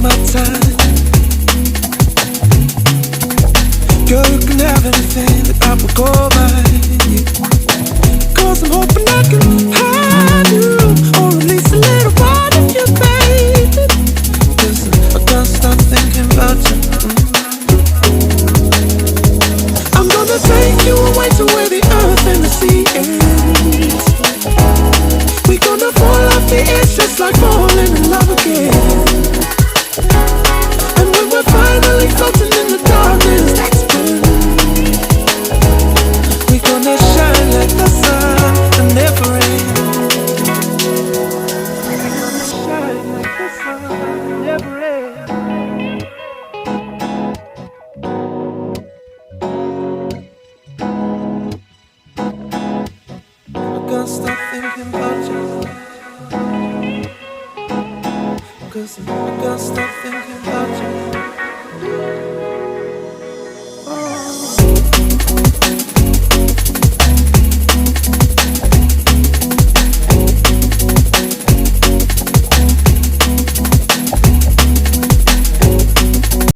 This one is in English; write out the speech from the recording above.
my time. Girl, you can have anything that I would go by. Cause I'm hoping I can have you, or at least a little part of you, baby. Cause I can't stop thinking about you. I'm gonna take you away to where the earth and the sea is. We gonna fall off the edge just like falling in love again. And when we're finally floating in the darkness, that's when we gonna shine like the sun and never end. Shine like the sun and never end. I can't stop thinking about you. Cause I can't stop thinking about